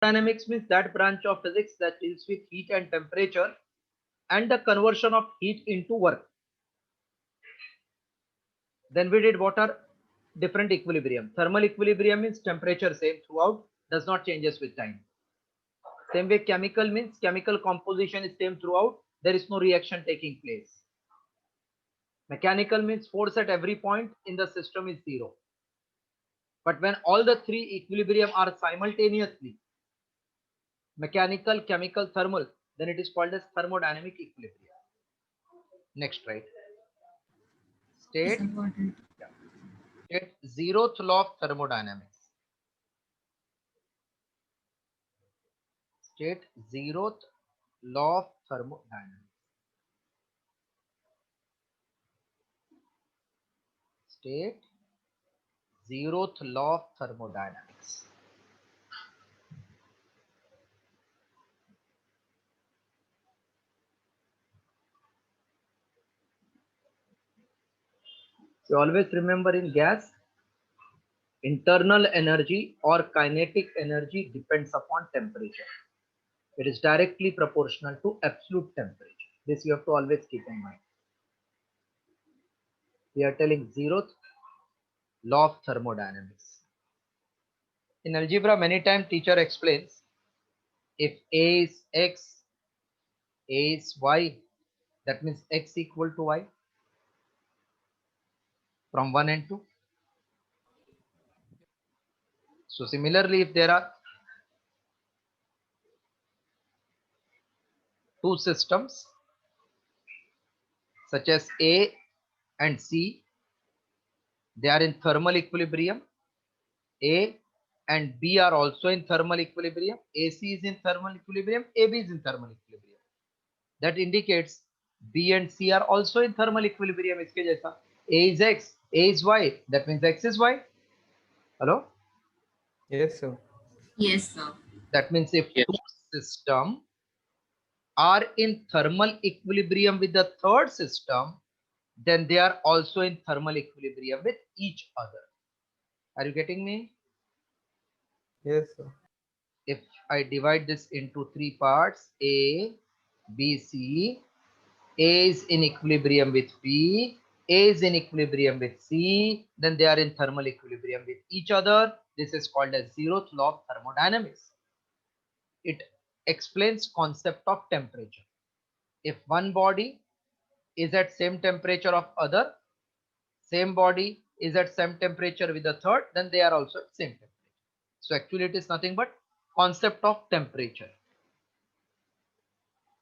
Thermodynamics means that branch of physics that deals with heat and temperature and the conversion of heat into work. Then we did what are different equilibrium. Thermal equilibrium means temperature same throughout, does not changes with time. Same way chemical means chemical composition is same throughout, there is no reaction taking place. Mechanical means force at every point in the system is zero. But when all the three equilibrium are simultaneously, mechanical, chemical, thermal, then it is called as thermodynamic equilibrium. Next, right? It's State, important. yeah, state zeroth law of thermodynamics. State zeroth law of thermodynamics. State zeroth law of thermodynamics. So always remember in gas, internal energy or kinetic energy depends upon temperature. It is directly proportional to absolute temperature. This you have to always keep in mind. We are telling zeroth law of thermodynamics. In algebra, many times teacher explains if A is X, A is Y, that means X equal to Y from 1 and 2. So similarly, if there are two systems such as A and C, they are in thermal equilibrium. A and B are also in thermal equilibrium. AC is in thermal equilibrium. AB is in thermal equilibrium. That indicates B and C are also in thermal equilibrium. इसके जैसा A is X, A is Y. That means X is Y. Hello? Yes, sir. Yes, sir. That means if Yes. two systems are in thermal equilibrium with the third system, then they are also in thermal equilibrium with each other. Are you getting me? Yes, sir. If I divide this into three parts, A, B, C, A is in equilibrium with B, A is in equilibrium with C, then they are in thermal equilibrium with each other. This is called as zeroth law of thermodynamics. It explains concept of temperature. If one body is at same temperature of other, same body is at same temperature with the third, then they are also at same temperature. So actually it is nothing but concept of temperature.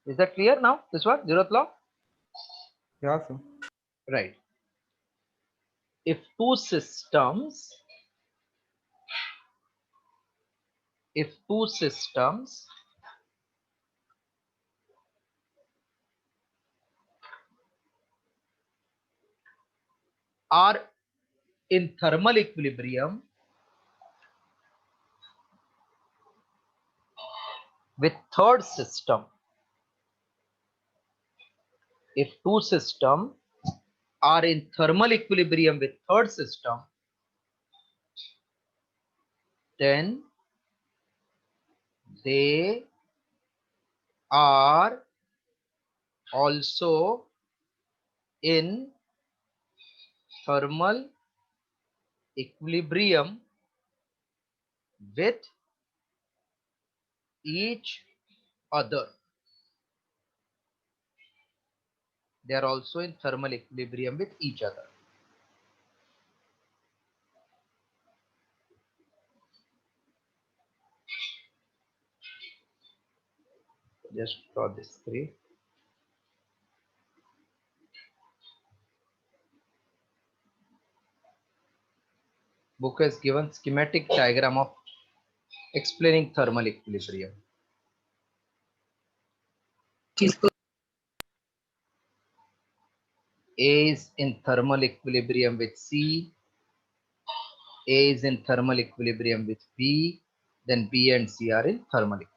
Is that clear now? This one, zeroth law? Yeah, sir. Right. If two systems, if two systems are in thermal equilibrium with third system, if two systems are in thermal equilibrium with third system, then they are also in thermal equilibrium with each other. They are also in thermal equilibrium with each other. Just draw this three. Book has given schematic diagram of explaining thermal equilibrium. A is in thermal equilibrium with C, A is in thermal equilibrium with B, then B and C are in thermal equilibrium.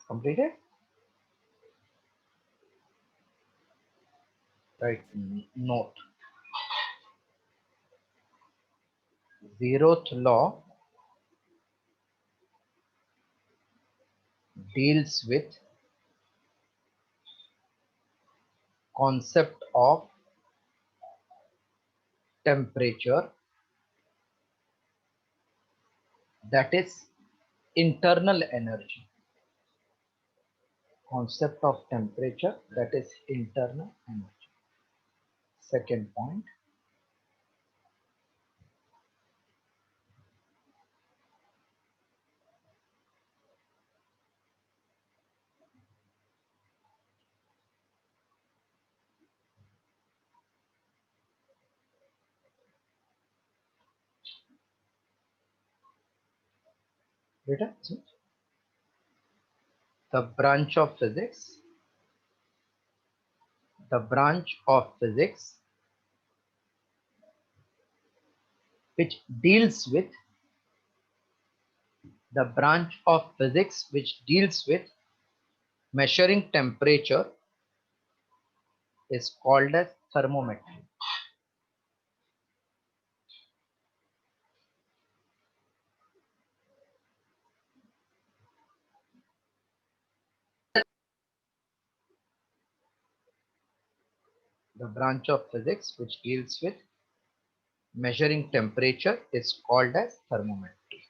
Completed? Right. Note. Zeroth law deals with concept of temperature, that is internal energy. Concept of temperature, that is internal energy. Second point. Beta, see? The branch of physics, the branch of physics which deals with the branch of physics which deals with measuring temperature is called as thermometry. The branch of physics which deals with measuring temperature is called as thermometry.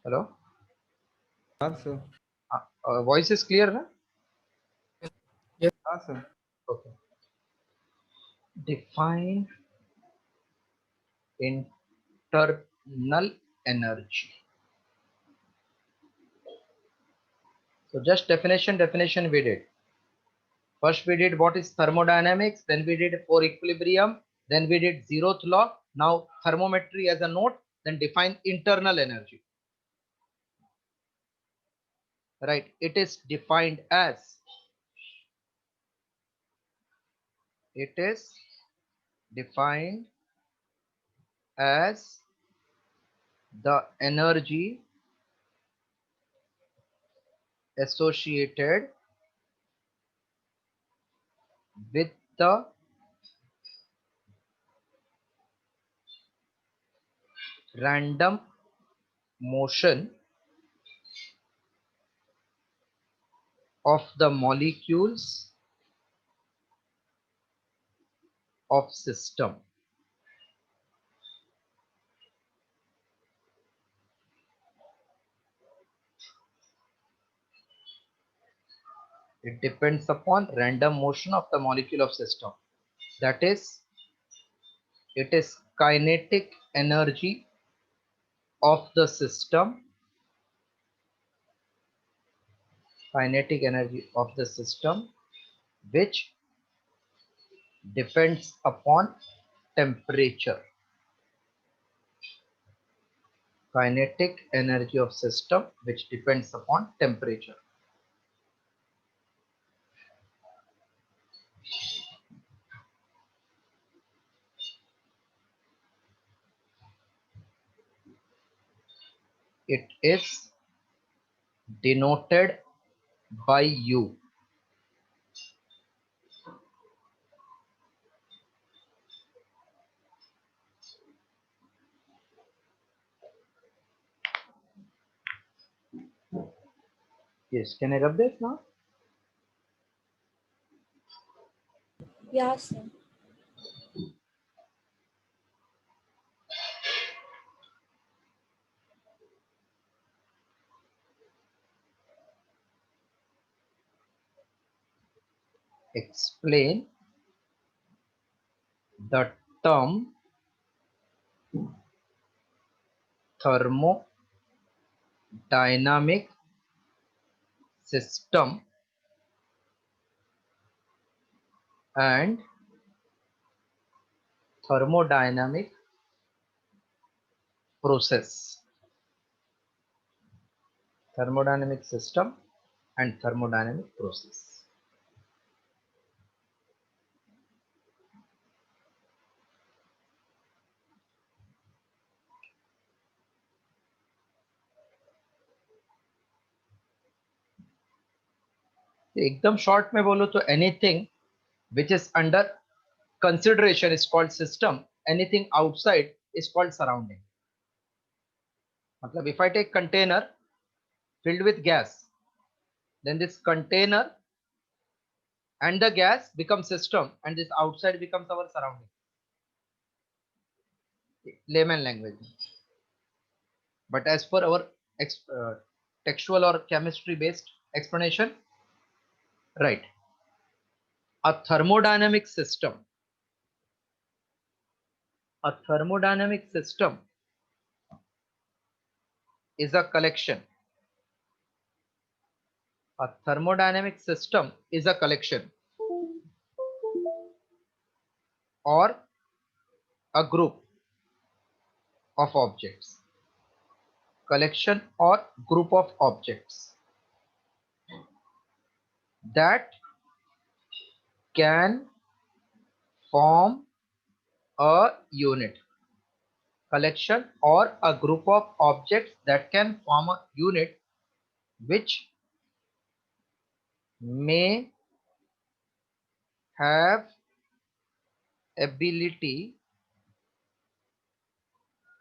Hello? Yeah, sir. Voice is clear, na? Yes, sir. Okay. Define internal energy. So just definition we did. First we did what is thermodynamics, then we did for equilibrium, then we did zeroth law. Now thermometry as a note, then define internal energy. Right, it is defined as, it is defined as the energy associated with the random motion of the molecules of system. It depends upon random motion of the molecule of system. That is, it is kinetic energy of the system, kinetic energy of the system, which depends upon temperature. Kinetic energy of system which depends upon temperature. It is denoted by U. Yes, can I rub this now? Yeah, sir. Explain the term thermodynamic system and thermodynamic process. Thermodynamic system and thermodynamic process. एकदम short में बोलो तो anything which is under consideration is called system, anything outside is called surrounding. Matlab if I take container filled with gas, then this container and the gas become system and this outside becomes our surrounding. Layman language. But as for our textual or chemistry based explanation, right, a thermodynamic system, a thermodynamic system is a collection. A thermodynamic system is a collection or a group of objects. Collection or group of objects that can form a unit. Collection or a group of objects that can form a unit which may have ability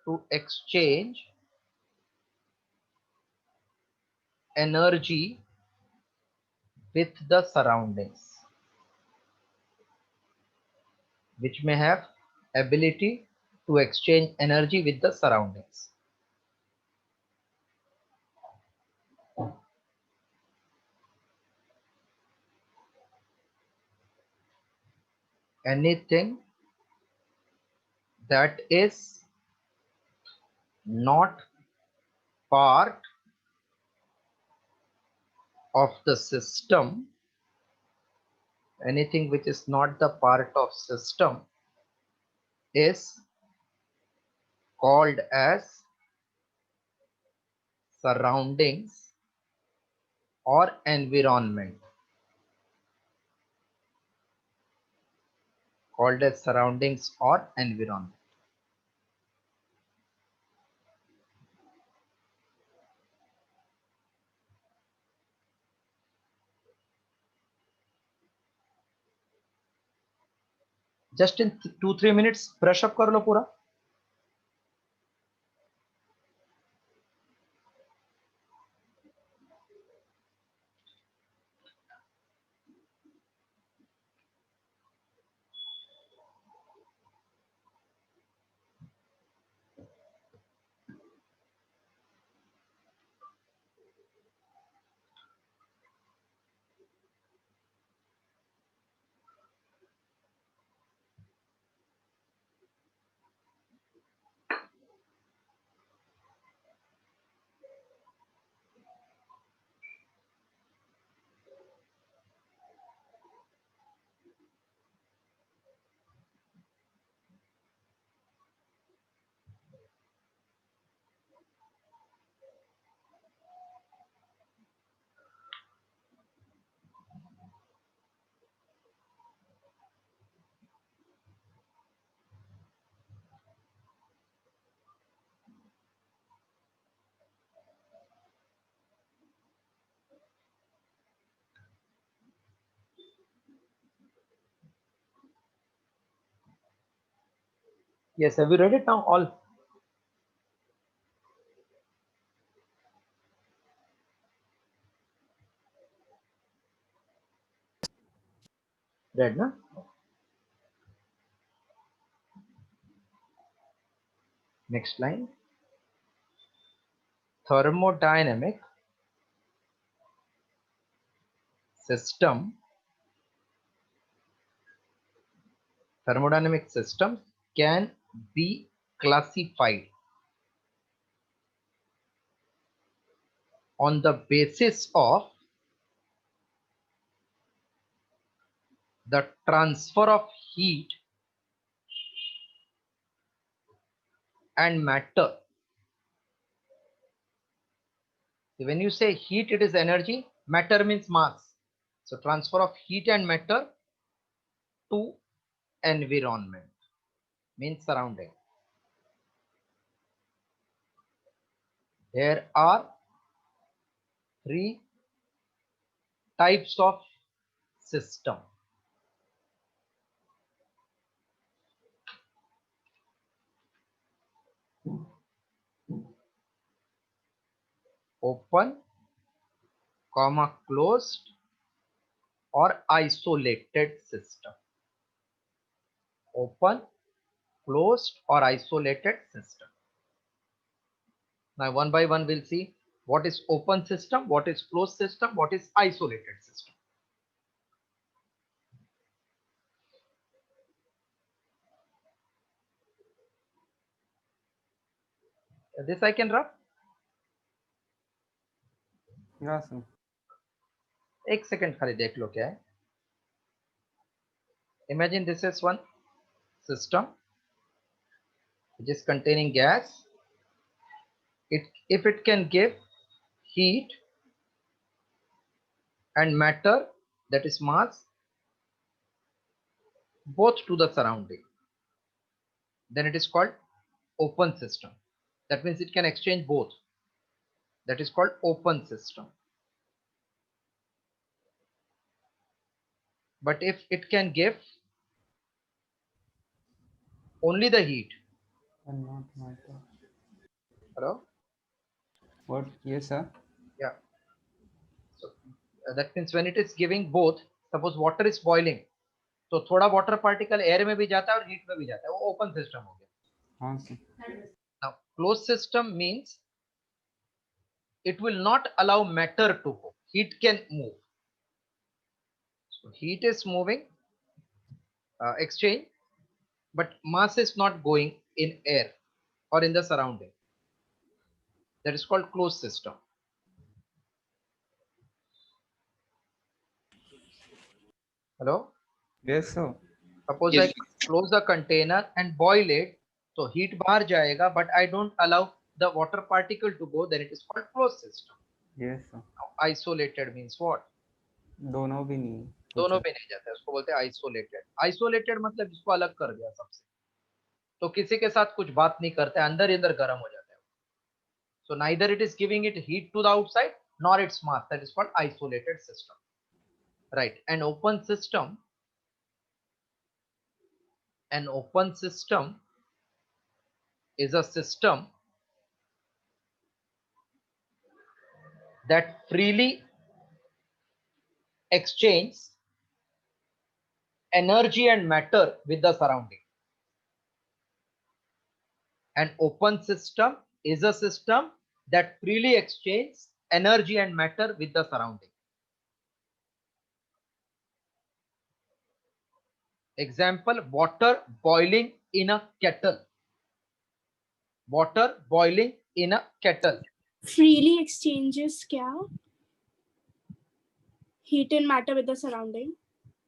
to exchange energy with the surroundings, which may have ability to exchange energy with the surroundings. Anything that is not part of the system, anything which is not the part of system is called as surroundings or environment. Called as surroundings or environment. Just in 2-3 minutes brush up कर लो पूरा. Yes, have you read it now all? Read, na? Next line. Thermodynamic system. Thermodynamic systems can be classified on the basis of the transfer of heat and matter. So when you say heat, it is energy, matter means mass. So transfer of heat and matter to environment means surrounding. There are three types of system. Open, comma, closed, or isolated system. Open, closed, or isolated system. Now one by one we'll see what is open system, what is closed system, what is isolated system. This I can rub. Yeah, sir. एक second खाली देख लो क्या है. Imagine this is one system which is containing gas. If it can give heat and matter, that is mass, both to the surrounding, then it is called open system. That means it can exchange both. That is called open system. But if it can give only the heat. And not matter. Hello? What? Yes, sir. Yeah. So that means when it is giving both, suppose water is boiling, तो थोड़ा water particle air में भी जाता है और heat में भी जाता है, वो ओपन सिस्टम हो गया. हाँ sir. Now closed system means it will not allow matter to go. Heat can move. So heat is moving, exchange, but mass is not going in air or in the surrounding. That is called closed system. Hello? Yes, sir. Suppose I close the container and boil it, so heat बाहर जाएगा, but I don't allow the water particle to go, then it is called closed system. Yes, sir. Now, isolated means what? दोनों भी नहीं. दोनों पे नहीं जाता है, उसको बोलते हैं आइसोलेटेड. आइसोलेटेड मतलब इसको अलग कर दिया सबसे, तो किसी के साथ कुछ बात नहीं करते, अंदर ही अंदर गर्म हो जाता है. So neither it is giving it heat to the outside nor its mass. That is called isolated system. Right. An open system is a system that freely exchanges energy and matter with the surrounding. An open system is a system that freely exchanges energy and matter with the surrounding. Example, water boiling in a kettle. Water boiling in a kettle. Freely exchanges क्या? Heat and matter with the surrounding.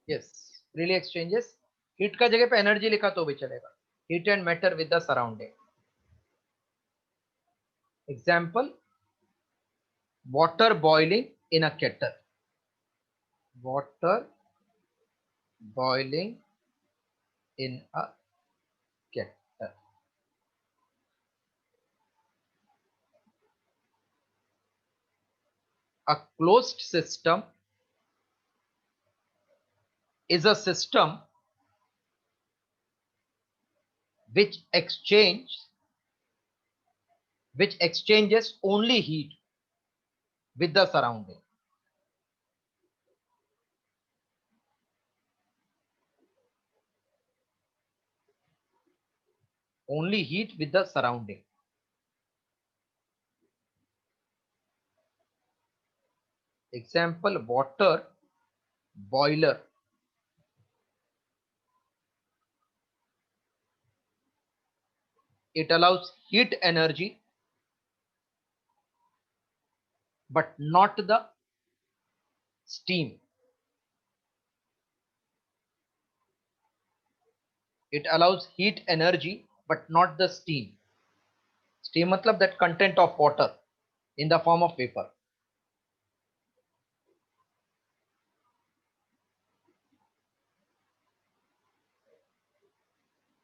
Yes, freely exchanges. Heat का जगह पे energy लिखा तो भी चलेगा. Heat and matter with the surrounding. Example, water boiling in a kettle. Water boiling in a kettle. A closed system is a system which exchanges only heat with the surrounding. Only heat with the surrounding. Example, water boiler. It allows heat energy but not the steam. It allows heat energy but not the steam. Steam matlab that content of water in the form of vapor.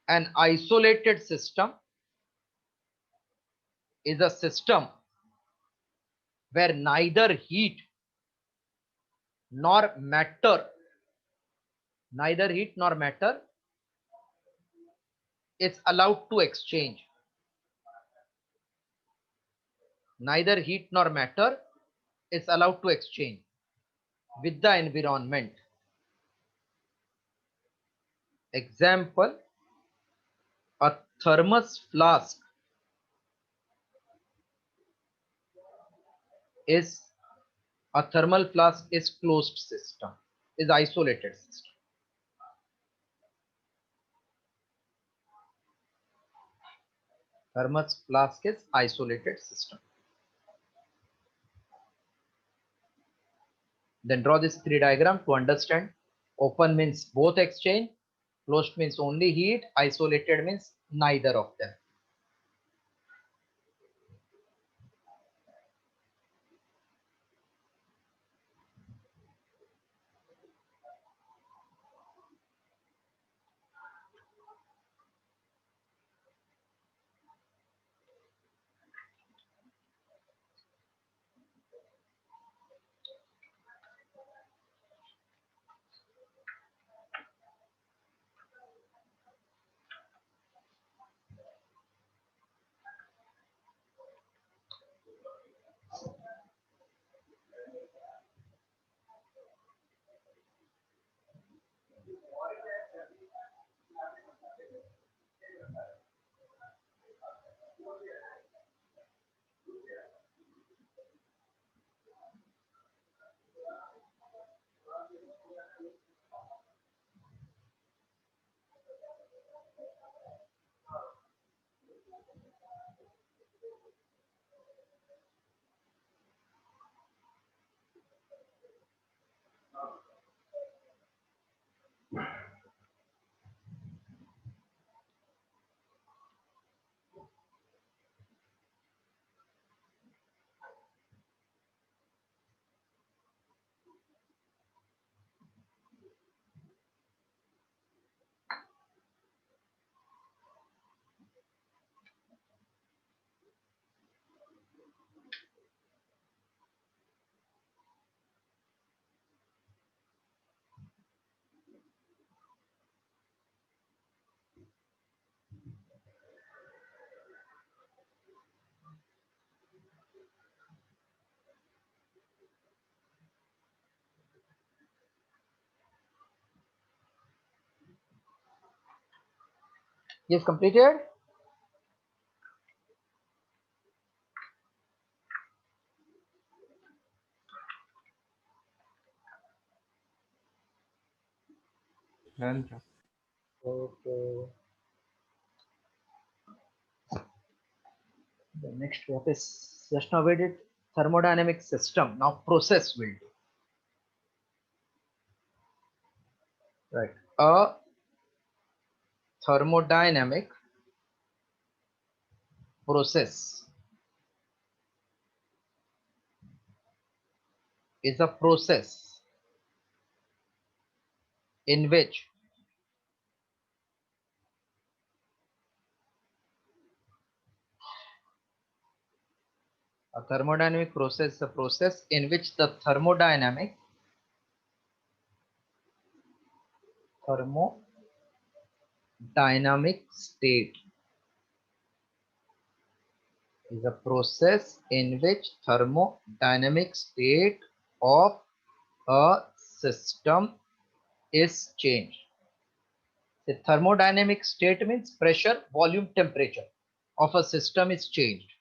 An isolated system is a system where neither heat nor matter, neither heat nor matter is allowed to exchange. Neither heat nor matter is allowed to exchange with the environment. Example, a thermos flask is a thermal flask is closed system, is isolated system. Thermos flask is isolated system. Then draw this 3 diagram to understand. Open means both exchange, closed means only heat, isolated means neither of them. Yes, completed. Done, sir. Okay. The next what is just now we did thermodynamic system. Now process will do. Right. A thermodynamic process is a process in which a thermodynamic process is a process in which the thermodynamic state is a process in which thermodynamic state of a system is changed. The thermodynamic state means pressure, volume, temperature of a system is changed.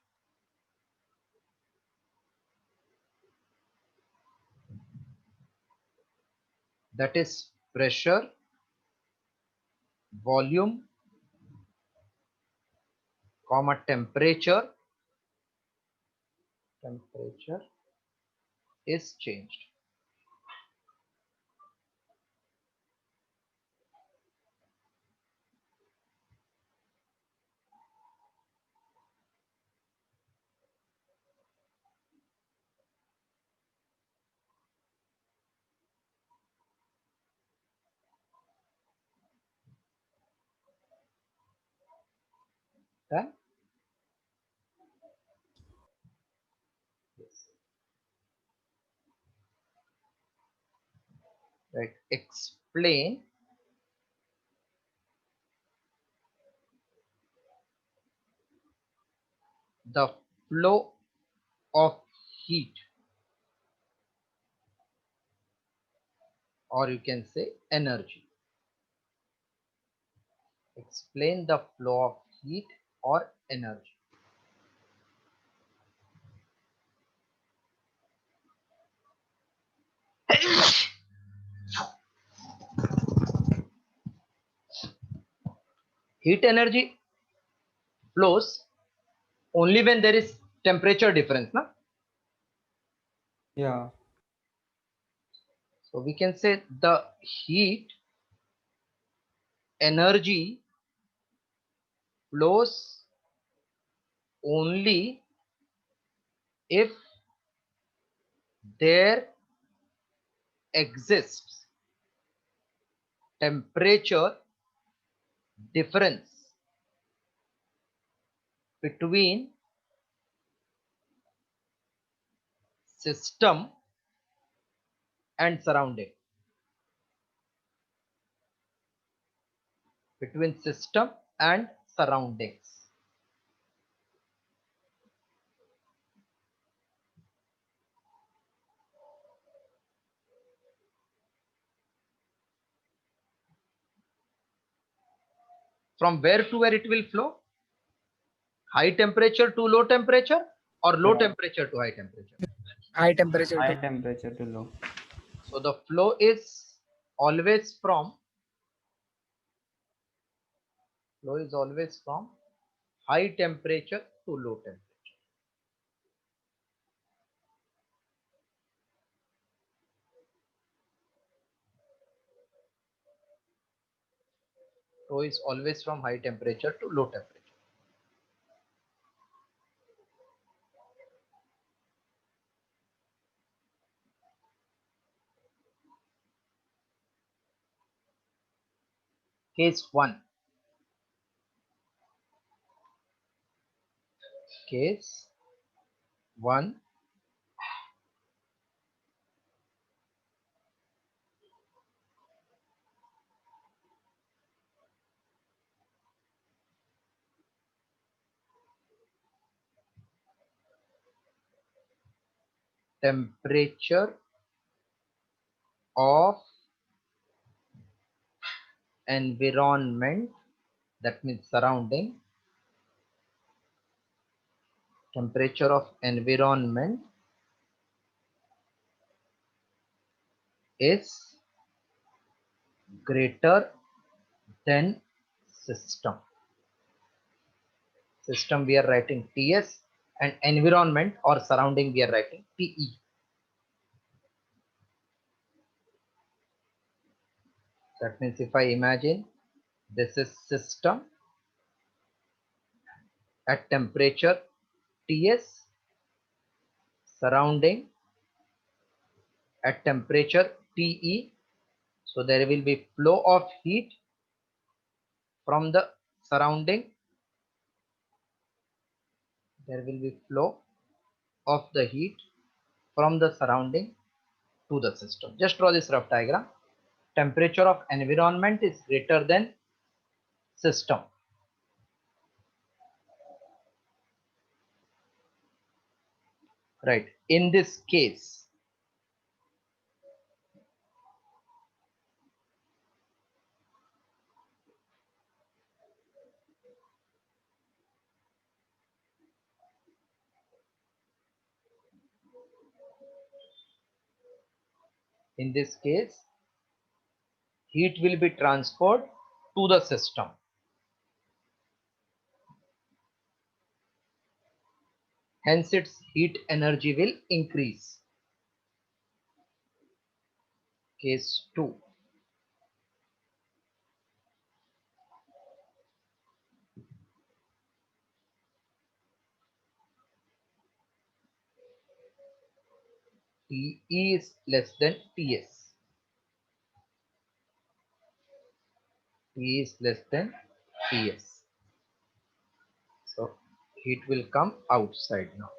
That is pressure, volume, comma temperature is changed. Then yes. Right. Explain the flow of heat, or you can say energy. Explain the flow of heat or energy. Heat energy flows only when there is temperature difference, na? Yeah. So we can say the heat energy flows only if there exists temperature difference between system and surrounding. Between system and surroundings. From where to where it will flow? High temperature to low temperature, or low Yeah. temperature to high temperature? High temperature High to temperature to low. So the flow is always from high temperature to low temperature. Flow is always from high temperature to low temperature. Case 1. Case 1. Temperature of environment, that means surrounding. Temperature of environment is greater than system. System we are writing Ts, and environment or surrounding we are writing Te. That means if I imagine this is system at temperature Ts, surrounding at temperature Te, so there will be flow of heat from the surrounding. There will be flow of the heat from the surrounding to the system. Just draw this rough diagram. Temperature of environment is greater than system. Right. In this case, heat will be transferred to the system. Hence, its heat energy will increase. Case 2. Te is less than Ts. T is less than Ts. So heat will come outside now.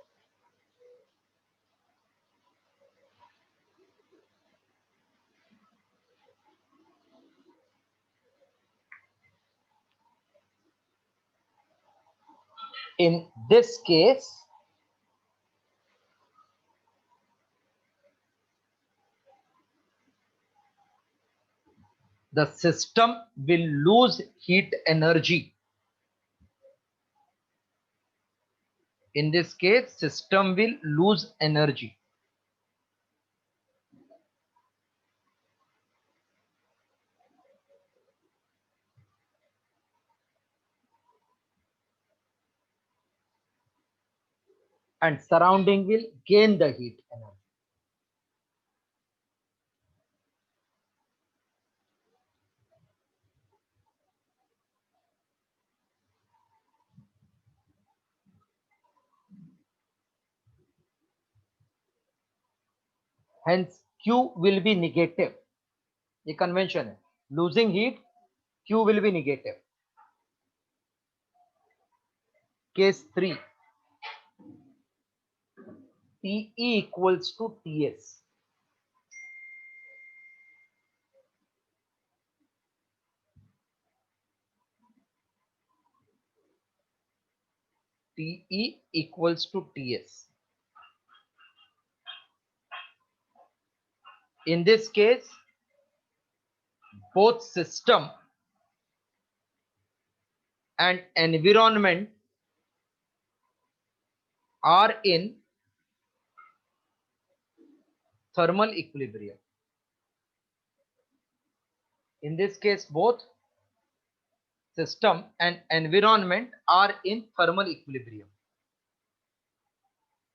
In this case, the system will lose heat energy. In this case, system will lose energy. And surrounding will gain the heat energy. Hence, Q will be negative. ये convention है. Losing heat, Q will be negative. Case 3. TE equals to TS. TE equals to TS. In this case, both system and environment are in thermal equilibrium. In this case, both system and environment are in thermal equilibrium.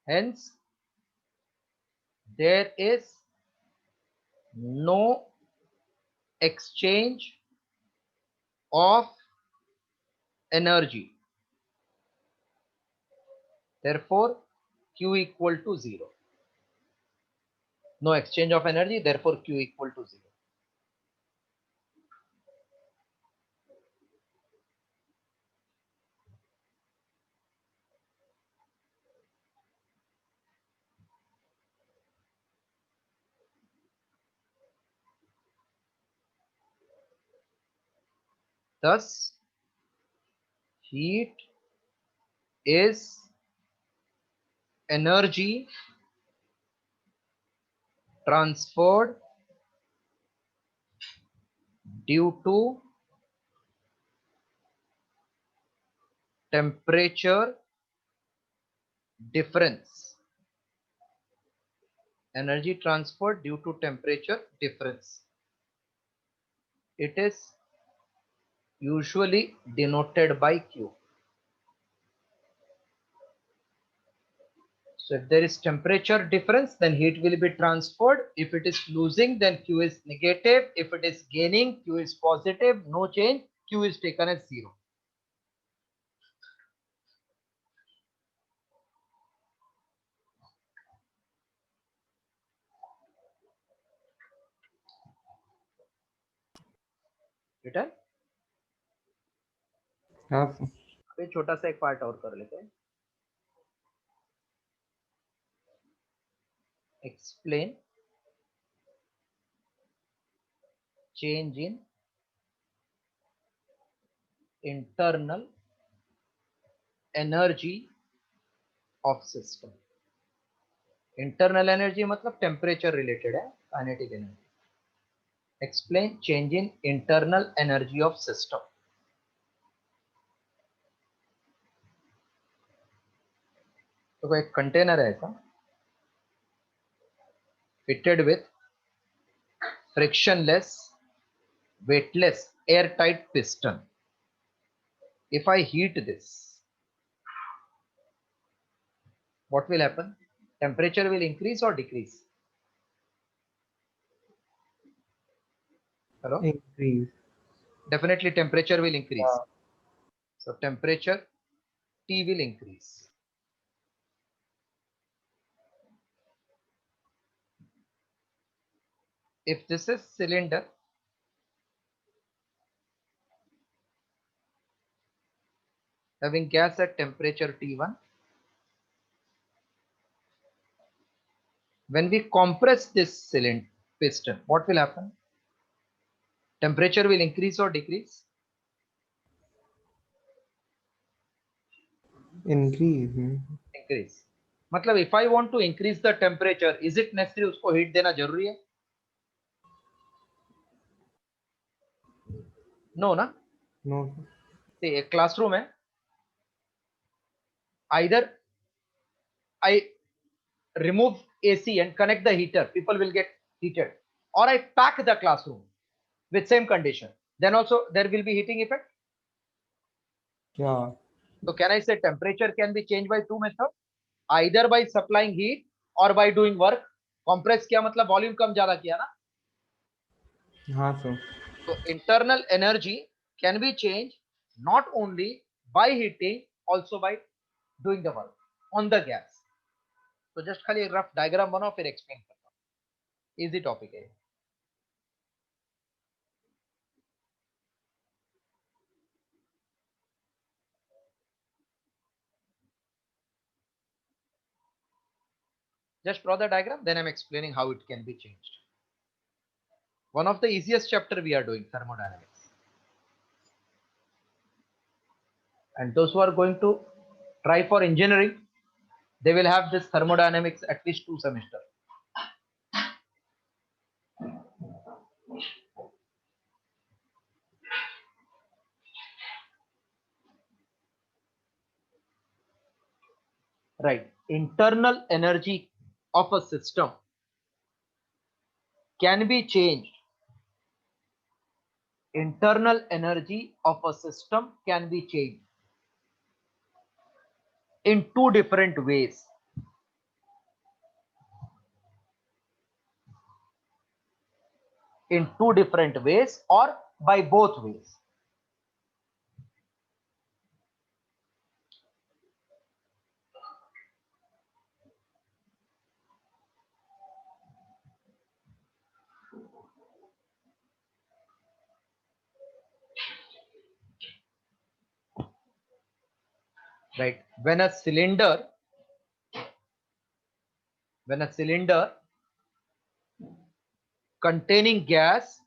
Hence, there is no exchange of energy. Therefore, Q equal to 0. No exchange of energy, therefore Q equal to 0. Thus, heat is energy transferred due to temperature difference. Energy transferred due to temperature difference. It is usually denoted by Q. So if there is temperature difference, then heat will be transferred. If it is losing, then Q is negative. If it is gaining, Q is positive. No change. Q is taken as 0. Written? हाँ sir. अभी छोटा सा एक part और कर लेते हैं. Explain change in internal energy of system. Internal energy मतलब temperature related है, kinetic energy. Explain change in internal energy of system. तो कोई कंटेनर है ऐसा fitted with frictionless, weightless, airtight piston. If I heat this, what will happen? Temperature will increase or decrease? Hello? Increase. Definitely temperature will increase. Yeah. So temperature T will increase. If this is cylinder, having gas at temperature T1, when we compress this cylinder piston, what will happen? Temperature will increase or decrease? Increase. Increase. मतलब if I want to increase the temperature, is it necessary उसको heat देना जरूरी है? No ना? No. See, एक classroom है. Either I remove AC and connect the heater, people will get heated, or I pack the classroom with same condition, then also there will be heating effect. Yeah. So can I say temperature can be changed by two methods, either by supplying heat or by doing work. Compress किया मतलब volume कम ज्यादा किया ना. हाँ sir. So internal energy can be changed not only by heating, also by doing the work on the gas. तो just खाली एक rough diagram बनाओ फिर explain करता हूँ. Easy topic है. Just draw the diagram, then I'm explaining how it can be changed. One of the easiest chapter we are doing, thermodynamics. And those who are going to try for engineering, they will have this thermodynamics at least 2 semesters. Right. Internal energy of a system can be changed. Internal energy of a system can be changed in two different ways. In two different ways or by both ways. Right. When a cylinder containing gas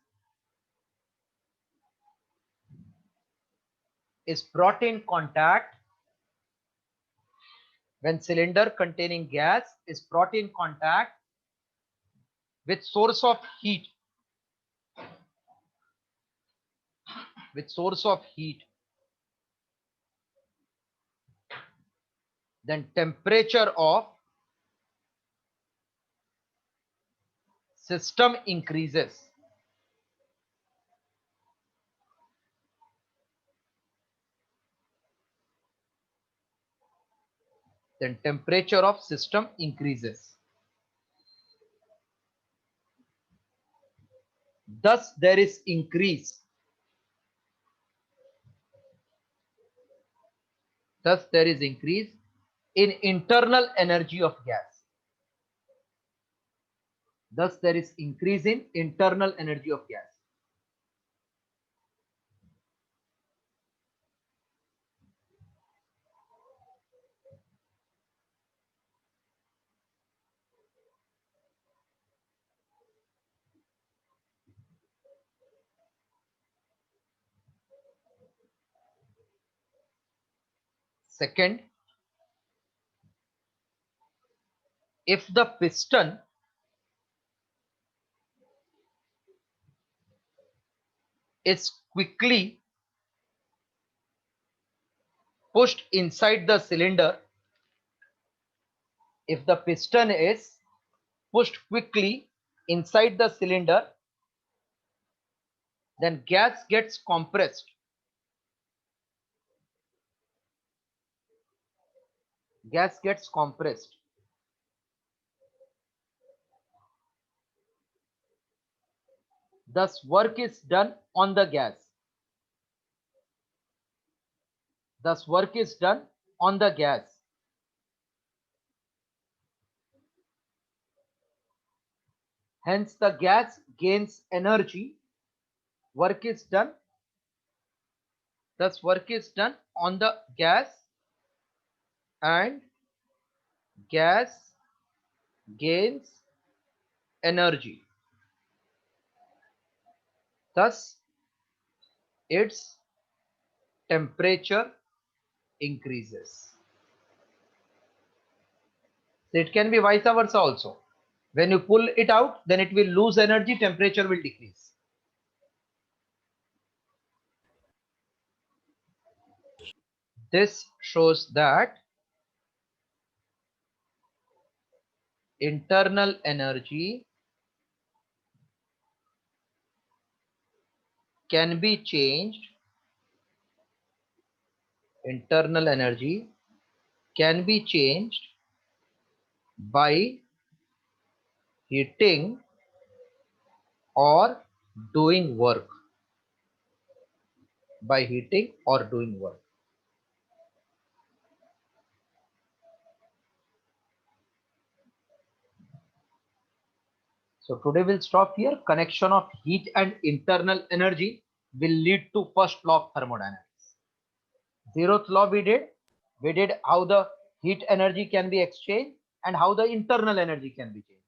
is brought in contact, when cylinder containing gas is brought in contact with source of heat, then temperature of system increases. Then temperature of system increases. Thus there is increase. Thus there is increase in internal energy of gas. Thus there is increase in internal energy of gas. Second, if the piston is quickly pushed inside the cylinder, if the piston is pushed quickly inside the cylinder, then gas gets compressed. Gas gets compressed. Thus work is done on the gas. Thus work is done on the gas. Hence the gas gains energy. Work is done. Thus work is done on the gas and gas gains energy. Thus its temperature increases. So it can be vice versa also. When you pull it out, then it will lose energy, temperature will decrease. This shows that internal energy can be changed. Internal energy can be changed by heating or doing work. By heating or doing work. So today we'll stop here. Connection of heat and internal energy will lead to first law of thermodynamics. Zeroth law we did how the heat energy can be exchanged and how the internal energy can be changed.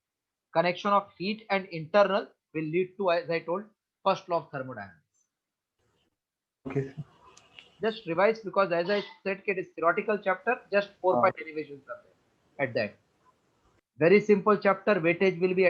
Connection of heat and internal will lead to, as I told, first law of thermodynamics. Okay, sir. Just revise, because as I said, it is theoretical chapter, just 4-5 derivations are there at that. Very simple chapter, weightage will be